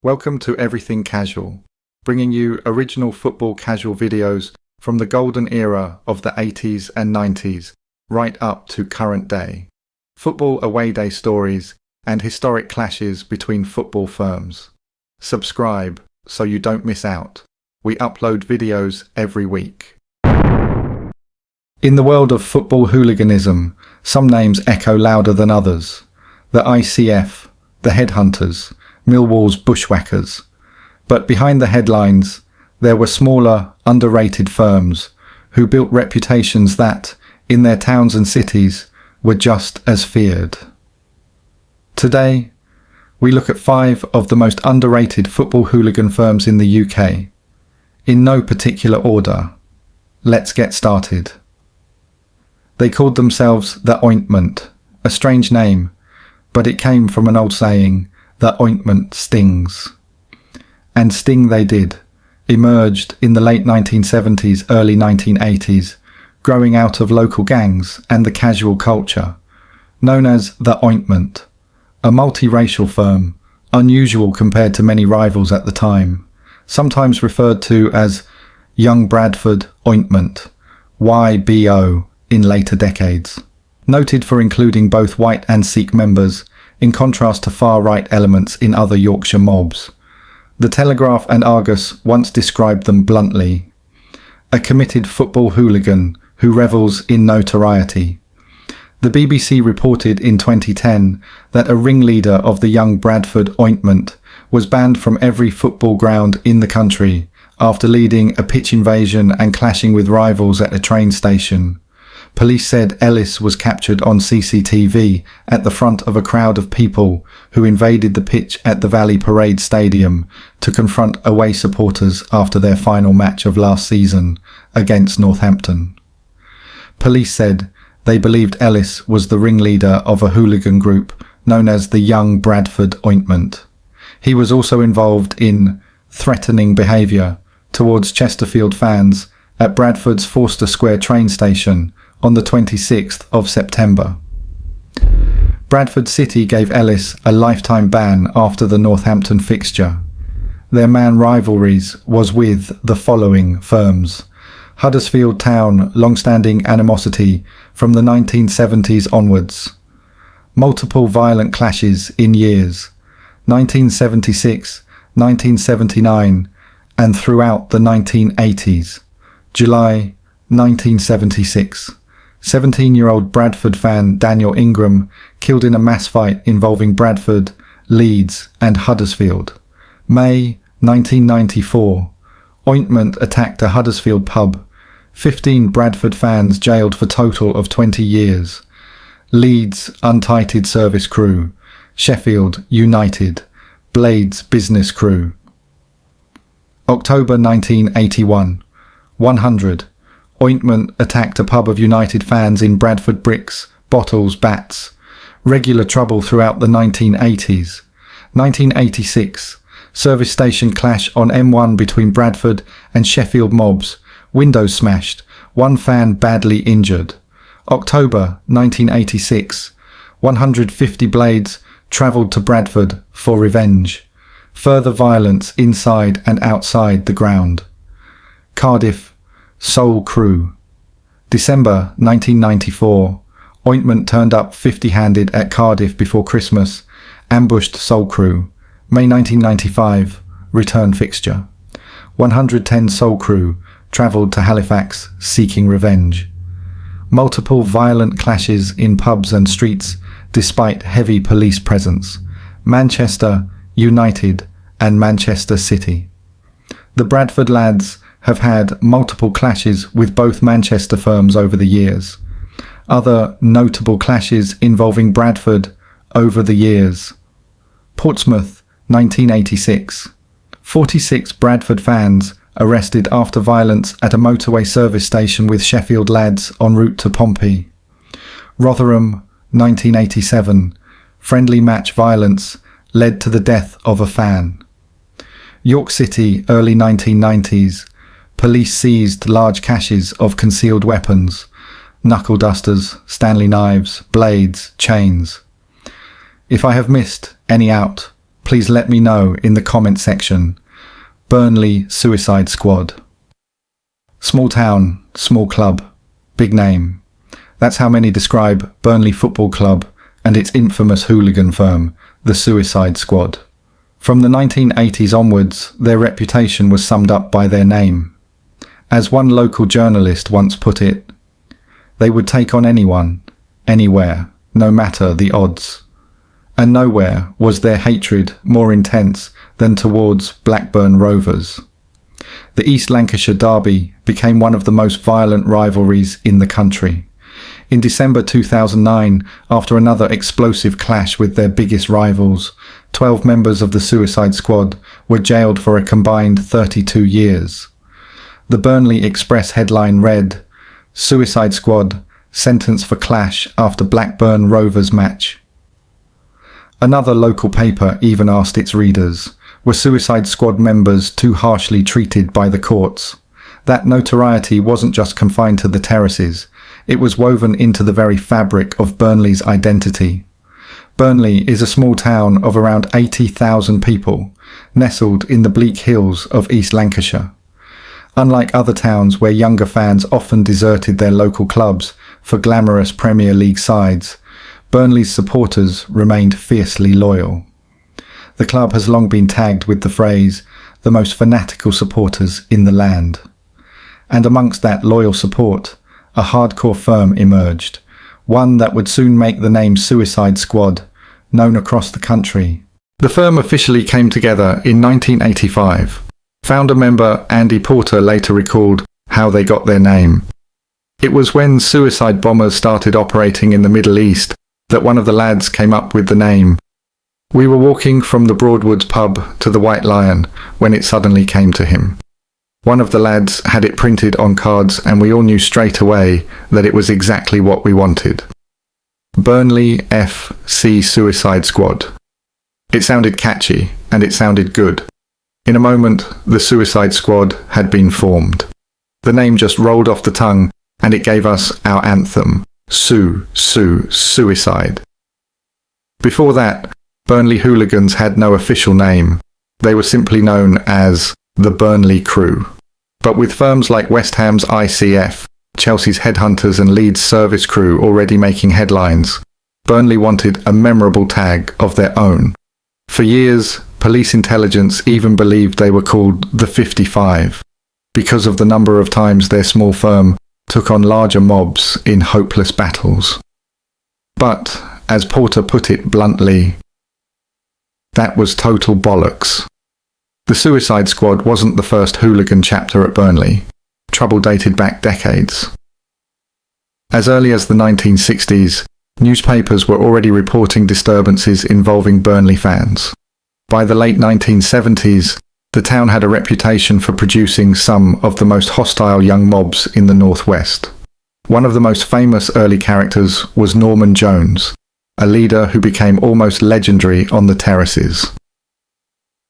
Welcome to Everything Casual, bringing you original football casual videos from the golden era of the 80s and 90s, right up to current day. Football away day stories and historic clashes between football firms. Subscribe so you don't miss out. We upload videos every week. In the world of football hooliganism, some names echo louder than others. The ICF, the Headhunters, Millwall's Bushwhackers. But behind the headlines, there were smaller, underrated firms who built reputations that, in their towns and cities, were just as feared. Today, we look at 5 of the most underrated football hooligan firms in the UK. In no particular order. Let's get started. They called themselves the Ointment, a strange name, but it came from an old saying, "The ointment stings." And sting they did, emerged in the late 1970s, early 1980s, growing out of local gangs and the casual culture. Known as the Ointment, a multiracial firm, unusual compared to many rivals at the time, sometimes referred to as Young Bradford Ointment, YBO, in later decades. Noted for including both white and Sikh members, in contrast to far-right elements in other Yorkshire mobs. The Telegraph and Argus once described them bluntly: a committed football hooligan who revels in notoriety. The BBC reported in 2010 that a ringleader of the Young Bradford Ointment was banned from every football ground in the country after leading a pitch invasion and clashing with rivals at a train station. Police said Ellis was captured on CCTV at the front of a crowd of people who invaded the pitch at the Valley Parade Stadium to confront away supporters after their final match of last season against Northampton. Police said they believed Ellis was the ringleader of a hooligan group known as the Young Bradford Ointment. He was also involved in threatening behaviour towards Chesterfield fans at Bradford's Forster Square train station on the 26th of September. Bradford City gave Ellis a lifetime ban after the Northampton fixture. Their man rivalries was with the following firms: Huddersfield Town, long-standing animosity from the 1970s onwards. Multiple violent clashes in years 1976, 1979 and throughout the 1980s. July 1976. 17-year-old Bradford fan Daniel Ingram killed in a mass fight involving Bradford, Leeds and Huddersfield. May 1994. Ointment attacked a Huddersfield pub. 15 Bradford fans jailed for total of 20 years. Leeds Untitled Service Crew. Sheffield United. Blades Business Crew. October 1981. 100. Ointment attacked a pub of United fans in Bradford bricks, bottles, bats. Regular trouble throughout the 1980s. 1986. Service station clash on M1 between Bradford and Sheffield mobs. Windows smashed. 1 fan badly injured. October 1986. 150 blades travelled to Bradford for revenge. Further violence inside and outside the ground. Cardiff Soul Crew. December 1994. Ointment turned up 50-handed at Cardiff before Christmas. Ambushed Soul Crew. May 1995. Return fixture. 110 Soul Crew travelled to Halifax seeking revenge. Multiple violent clashes in pubs and streets despite heavy police presence. Manchester United and Manchester City. The Bradford lads have had multiple clashes with both Manchester firms over the years. Other notable clashes involving Bradford over the years. Portsmouth, 1986. 46 Bradford fans arrested after violence at a motorway service station with Sheffield lads en route to Pompey. Rotherham, 1987. Friendly match violence led to the death of a fan. York City, early 1990s. Police seized large caches of concealed weapons, knuckle dusters, Stanley knives, blades, chains. If I have missed any out, Please let me know in the comment section. Burnley Suicide Squad. Small town, small club, big name. That's how many describe Burnley Football Club and its infamous hooligan firm, the Suicide Squad. From the 1980s onwards, their reputation was summed up by their name. As one local journalist once put it, they would take on anyone, anywhere, no matter the odds. And nowhere was their hatred more intense than towards Blackburn Rovers. The East Lancashire derby became one of the most violent rivalries in the country. In December 2009, after another explosive clash with their biggest rivals, 12 members of the Suicide Squad were jailed for a combined 32 years. The Burnley Express headline read, "Suicide Squad sentenced for clash after Blackburn Rovers match." Another local paper even asked its readers, were Suicide Squad members too harshly treated by the courts? That notoriety wasn't just confined to the terraces, it was woven into the very fabric of Burnley's identity. Burnley is a small town of around 80,000 people, nestled in the bleak hills of East Lancashire. Unlike other towns where younger fans often deserted their local clubs for glamorous Premier League sides, Burnley's supporters remained fiercely loyal. The club has long been tagged with the phrase, "the most fanatical supporters in the land." And amongst that loyal support, a hardcore firm emerged, one that would soon make the name Suicide Squad known across the country. The firm officially came together in 1985. Founder member Andy Porter later recalled how they got their name. "It was when suicide bombers started operating in the Middle East that one of the lads came up with the name. We were walking from the Broadwoods pub to the White Lion when it suddenly came to him. One of the lads had it printed on cards and we all knew straight away that it was exactly what we wanted. Burnley FC Suicide Squad." It sounded catchy and it sounded good. In a moment, the Suicide Squad had been formed. The name just rolled off the tongue and it gave us our anthem, Suicide. Before that, Burnley Hooligans had no official name. They were simply known as the Burnley Crew. But with firms like West Ham's ICF, Chelsea's Headhunters and Leeds' Service Crew already making headlines, Burnley wanted a memorable tag of their own. For years, police intelligence even believed they were called the 55, because of the number of times their small firm took on larger mobs in hopeless battles. But, as Porter put it bluntly, that was total bollocks. The Suicide Squad wasn't the first hooligan chapter at Burnley. Trouble dated back decades. As early as the 1960s, newspapers were already reporting disturbances involving Burnley fans. By the late 1970s, the town had a reputation for producing some of the most hostile young mobs in the northwest. One of the most famous early characters was Norman Jones, a leader who became almost legendary on the terraces.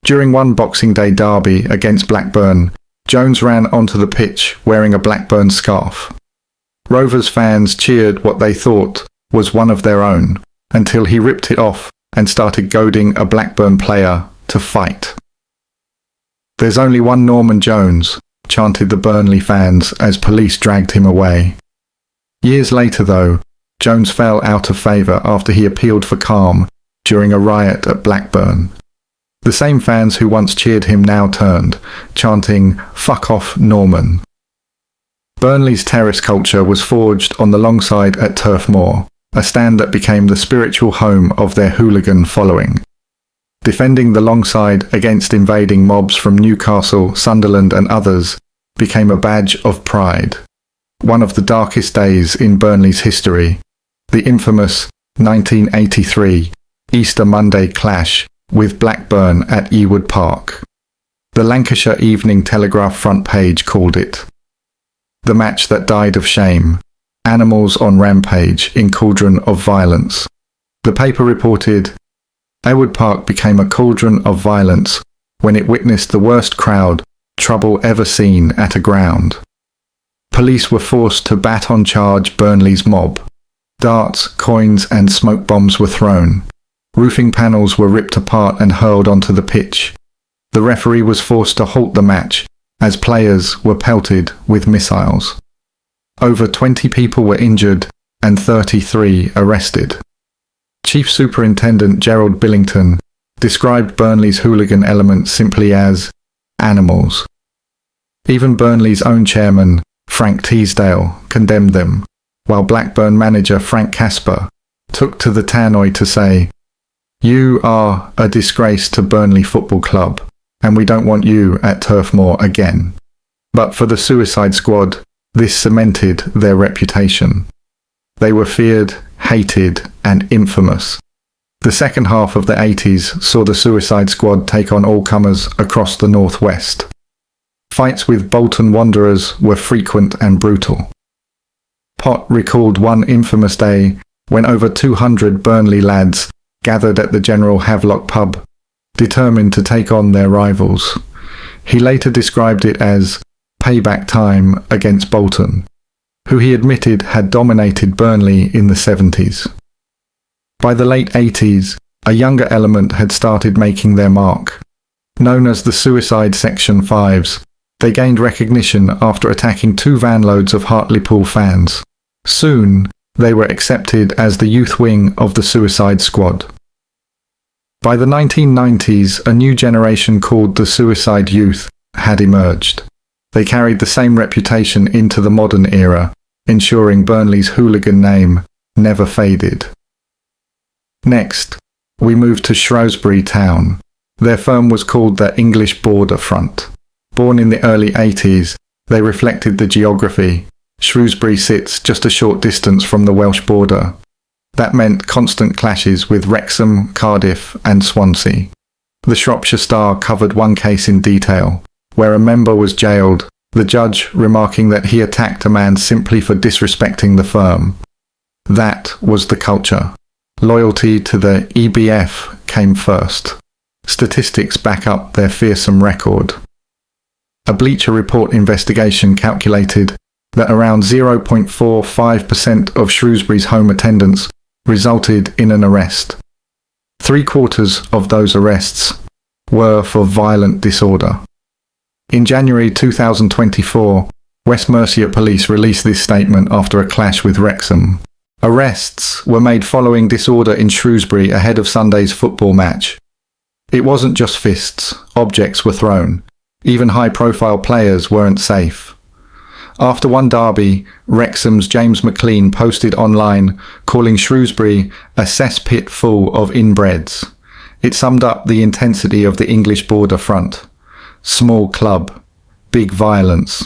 During one Boxing Day derby against Blackburn, Jones ran onto the pitch wearing a Blackburn scarf. Rovers fans cheered what they thought was one of their own, until he ripped it off and started goading a Blackburn player to fight. "There's only one Norman Jones," chanted the Burnley fans as police dragged him away. Years later, though, Jones fell out of favour after he appealed for calm during a riot at Blackburn. The same fans who once cheered him now turned, chanting, "Fuck off, Norman." Burnley's terrace culture was forged on the long side at Turf Moor, a stand that became the spiritual home of their hooligan following. Defending the long side against invading mobs from Newcastle, Sunderland and others became a badge of pride. One of the darkest days in Burnley's history, the infamous 1983 Easter Monday clash with Blackburn at Ewood Park. The Lancashire Evening Telegraph front page called it the match that died of shame, animals on rampage in cauldron of violence. The paper reported, Ewood Park became a cauldron of violence when it witnessed the worst crowd trouble ever seen at a ground. Police were forced to baton charge Burnley's mob. Darts, coins and smoke bombs were thrown. Roofing panels were ripped apart and hurled onto the pitch. The referee was forced to halt the match as players were pelted with missiles. Over 20 people were injured and 33 arrested. Chief Superintendent Gerald Billington described Burnley's hooligan element simply as animals. Even Burnley's own chairman, Frank Teasdale, condemned them, while Blackburn manager Frank Casper took to the tannoy to say, "You are a disgrace to Burnley Football Club, and we don't want you at Turf Moor again." But for the Suicide Squad, this cemented their reputation. They were feared, hated, and infamous. The second half of the 80s saw the Suicide Squad take on all comers across the northwest. Fights with Bolton Wanderers were frequent and brutal. Pott recalled one infamous day when over 200 Burnley lads gathered at the General Havelock pub, determined to take on their rivals. He later described it as payback time against Bolton, who he admitted had dominated Burnley in the 70s. By the late 80s, a younger element had started making their mark. Known as the Suicide Section 5s, they gained recognition after attacking 2 vanloads of Hartlepool fans. Soon, they were accepted as the youth wing of the Suicide Squad. By the 1990s, a new generation called the Suicide Youth had emerged. They carried the same reputation into the modern era, ensuring Burnley's hooligan name never faded. Next, we moved to Shrewsbury town. Their firm was called the English Border Front. Born in the early 80s, they reflected the geography. Shrewsbury sits just a short distance from the Welsh border. That meant constant clashes with Wrexham, Cardiff, and Swansea. The Shropshire Star covered one case in detail, where a member was jailed, the judge remarking that he attacked a man simply for disrespecting the firm. That was the culture. Loyalty to the EBF came first. Statistics back up their fearsome record. A Bleacher Report investigation calculated that around 0.45% of Shrewsbury's home attendance resulted in an arrest. 3/4 of those arrests were for violent disorder. In January 2024, West Mercia Police released this statement after a clash with Wrexham. Arrests were made following disorder in Shrewsbury ahead of Sunday's football match. It wasn't just fists, objects were thrown. Even high-profile players weren't safe. After one derby, Wrexham's James McLean posted online calling Shrewsbury a cesspit full of inbreds. It summed up the intensity of the English border front. Small club, big violence.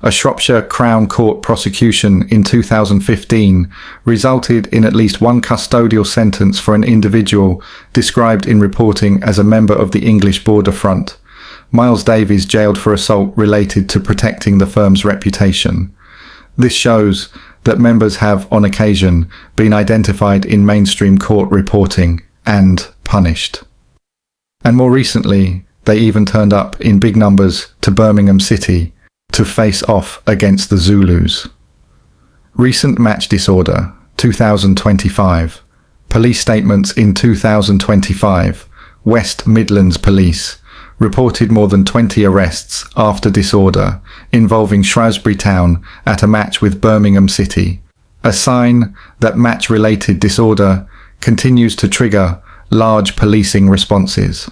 A Shropshire Crown Court prosecution in 2015 resulted in at least one custodial sentence for an individual described in reporting as a member of the English border front. Miles Davies jailed for assault related to protecting the firm's reputation. This shows that members have, on occasion, been identified in mainstream court reporting and punished. And more recently, they even turned up in big numbers to Birmingham City to face off against the Zulus. Recent match disorder, 2025. Police statements in 2025. West Midlands Police reported more than 20 arrests after disorder involving Shrewsbury Town at a match with Birmingham City, a sign that match-related disorder continues to trigger large policing responses.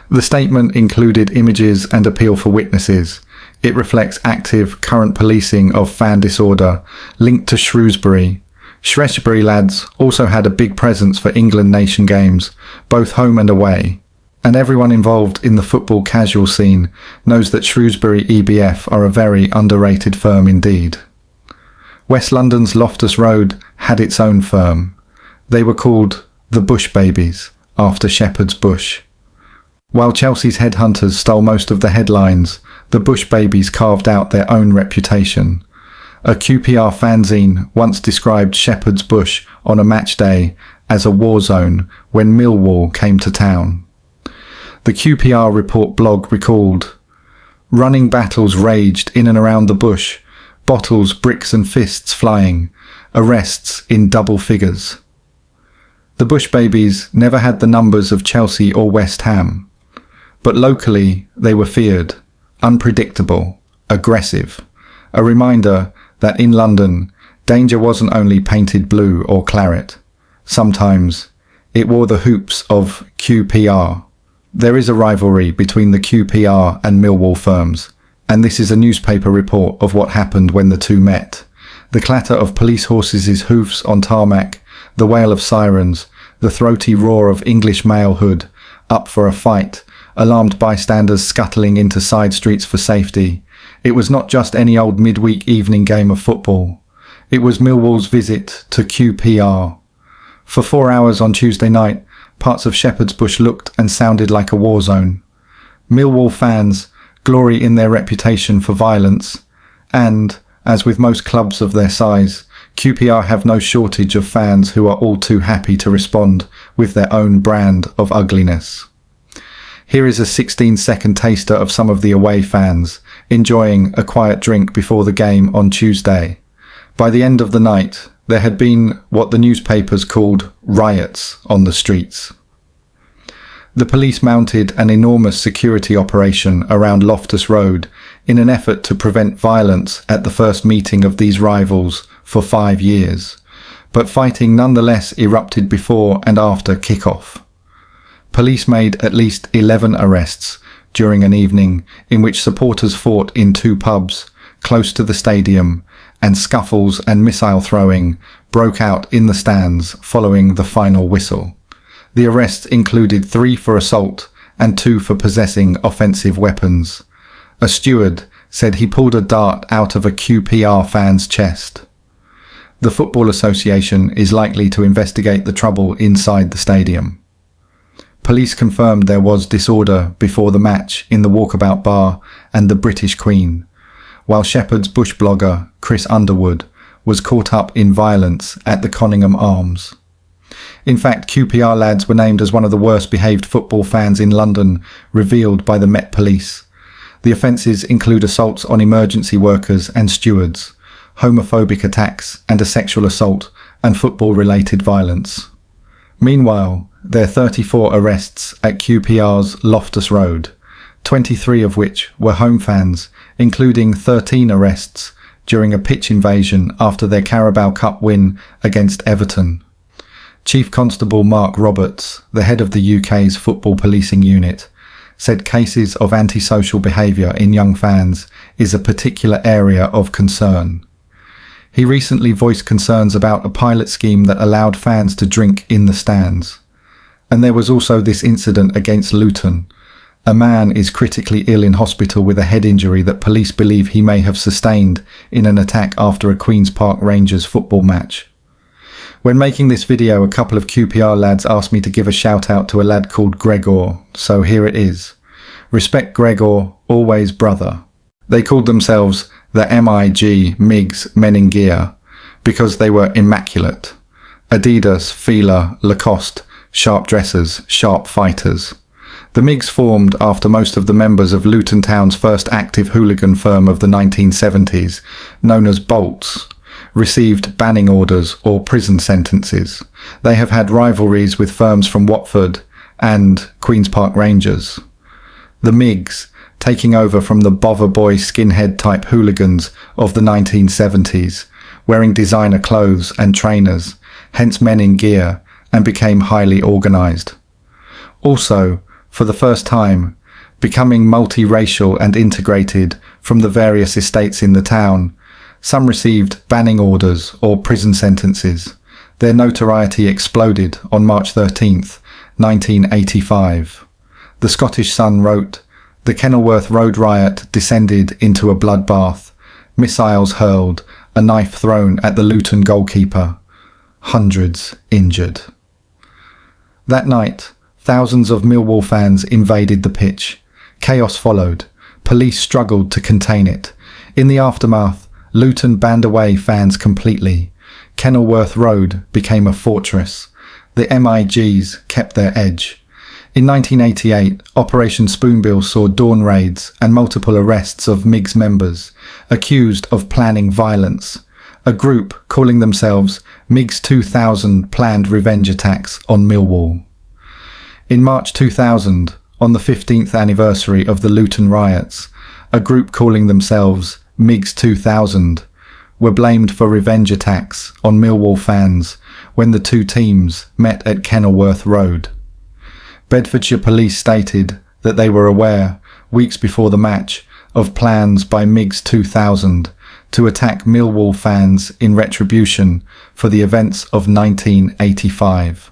The statement included images and appeal for witnesses. It reflects active current policing of fan disorder linked to Shrewsbury. Shrewsbury lads also had a big presence for England nation games, both home and away. And everyone involved in the football casual scene knows that Shrewsbury EBF are a very underrated firm indeed. West London's Loftus Road had its own firm. They were called the Bushbabies, after Shepherd's Bush. While Chelsea's Headhunters stole most of the headlines, the Bushbabies carved out their own reputation. A QPR fanzine once described Shepherd's Bush on a match day as a war zone when Millwall came to town. The QPR Report blog recalled, "Running battles raged in and around the bush, bottles, bricks and fists flying, arrests in double figures." The Bushbabies never had the numbers of Chelsea or West Ham, but locally they were feared, unpredictable, aggressive, a reminder that in London, danger wasn't only painted blue or claret. Sometimes it wore the hoops of QPR. There is a rivalry between the QPR and Millwall firms, and this is a newspaper report of what happened when the two met. The clatter of police horses' hoofs on tarmac, the wail of sirens, the throaty roar of English malehood, up for a fight, alarmed bystanders scuttling into side streets for safety. It was not just any old midweek evening game of football. It was Millwall's visit to QPR. For 4 hours on Tuesday night, parts of Shepherd's Bush looked and sounded like a war zone. Millwall fans glory in their reputation for violence, and, as with most clubs of their size, QPR have no shortage of fans who are all too happy to respond with their own brand of ugliness. Here is a 16-second taster of some of the away fans enjoying a quiet drink before the game on Tuesday. By the end of the night, there had been what the newspapers called riots on the streets. The police mounted an enormous security operation around Loftus Road in an effort to prevent violence at the first meeting of these rivals for 5 years, but fighting nonetheless erupted before and after kick-off. Police made at least 11 arrests during an evening in which supporters fought in 2 pubs close to the stadium, and scuffles and missile throwing broke out in the stands following the final whistle. The arrests included 3 for assault and 2 for possessing offensive weapons. A steward said he pulled a dart out of a QPR fan's chest. The Football Association is likely to investigate the trouble inside the stadium. Police confirmed there was disorder before the match in the Walkabout Bar and the British Queen, while Shepherd's Bush blogger Chris Underwood was caught up in violence at the Conyngham Arms. In fact, QPR lads were named as one of the worst behaved football fans in London, revealed by the Met Police. The offences include assaults on emergency workers and stewards, homophobic attacks and a sexual assault, and football-related violence. Meanwhile, there are 34 arrests at QPR's Loftus Road, 23 of which were home fans, including 13 arrests during a pitch invasion after their Carabao Cup win against Everton. Chief Constable Mark Roberts, the head of the UK's football policing unit, said cases of antisocial behaviour in young fans is a particular area of concern. He recently voiced concerns about a pilot scheme that allowed fans to drink in the stands. And there was also this incident against Luton. A man is critically ill in hospital with a head injury that police believe he may have sustained in an attack after a Queen's Park Rangers football match. When making this video, a couple of QPR lads asked me to give a shout out to a lad called Gregor, so here it is. Respect Gregor, always brother. They called themselves the MIGS Men in Gear because they were immaculate. Adidas, Fila, Lacoste, sharp dressers, sharp fighters. The MIGS formed after most of the members of Luton Town's first active hooligan firm of the 1970s, known as Bolts, received banning orders or prison sentences. They have had rivalries with firms from Watford and Queen's Park Rangers. The MIGS, taking over from the bother boy skinhead type hooligans of the 1970s, wearing designer clothes and trainers, hence men in gear, and became highly organised. Also, for the first time, becoming multiracial and integrated from the various estates in the town, some received banning orders or prison sentences. Their notoriety exploded on March 13th, 1985. The Scottish Sun wrote, "The Kenilworth Road riot descended into a bloodbath, missiles hurled, a knife thrown at the Luton goalkeeper, hundreds injured." That night, thousands of Millwall fans invaded the pitch. Chaos followed. Police struggled to contain it. In the aftermath, Luton banned away fans completely. Kenilworth Road became a fortress. The MIGs kept their edge. In 1988, Operation Spoonbill saw dawn raids and multiple arrests of MIGS members, accused of planning violence. a group calling themselves MIGS 2000 planned revenge attacks on Millwall. In March 2000, on the 15th anniversary of the Luton riots, a group calling themselves MIGS 2000 were blamed for revenge attacks on Millwall fans when the two teams met at Kenilworth Road. Bedfordshire police stated that they were aware, weeks before the match, of plans by MIGS 2000 to attack Millwall fans in retribution for the events of 1985.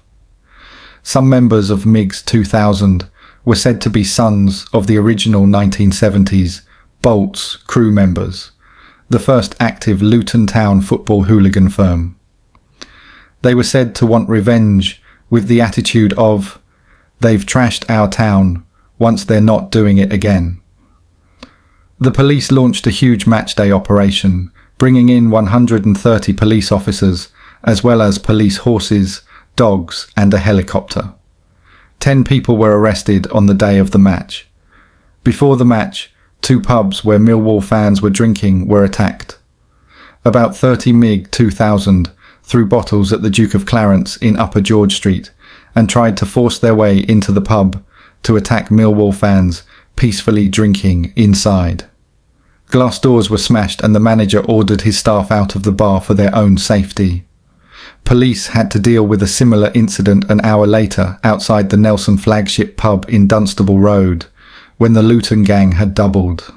Some members of MIGS 2000 were said to be sons of the original 1970s Bolts crew members, the first active Luton Town football hooligan firm. They were said to want revenge with the attitude of, "They've trashed our town, once they're not doing it again." The police launched a huge matchday operation, bringing in 130 police officers, as well as police horses, dogs, and a helicopter. 10 people were arrested on the day of the match. Before the match, 2 pubs where Millwall fans were drinking were attacked. About 30 MIG 2000 threw bottles at the Duke of Clarence in Upper George Street and tried to force their way into the pub to attack Millwall fans peacefully drinking inside. Glass doors were smashed and the manager ordered his staff out of the bar for their own safety. Police had to deal with a similar incident an hour later outside the Nelson Flagship pub in Dunstable Road, when the Luton gang had doubled.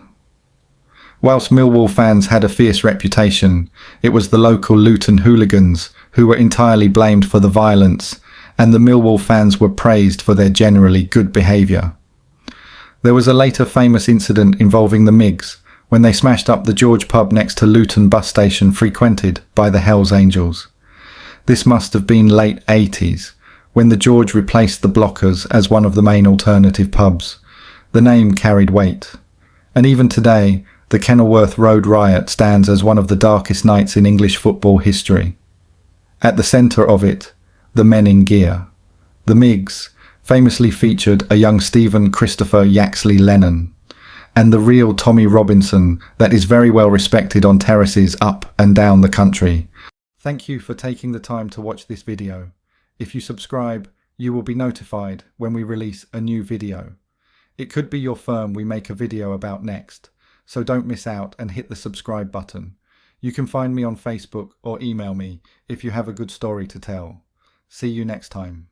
Whilst Millwall fans had a fierce reputation, it was the local Luton Hooligans who were entirely blamed for the violence, and the Millwall fans were praised for their generally good behaviour. There was a later famous incident involving the MIGS, when they smashed up the George pub next to Luton bus station frequented by the Hells Angels. This must have been late 80s, when the George replaced the Blockers as one of the main alternative pubs. The name carried weight, and even today, the Kenilworth Road riot stands as one of the darkest nights in English football history. At the centre of it, the men in gear. The MIGS famously featured a young Stephen Christopher Yaxley Lennon, and the real Tommy Robinson that is very well respected on terraces up and down the country. Thank you for taking the time to watch this video. If you subscribe, you will be notified when we release a new video. It could be your firm we make a video about next, so don't miss out and hit the subscribe button. You can find me on Facebook or email me if you have a good story to tell. See you next time.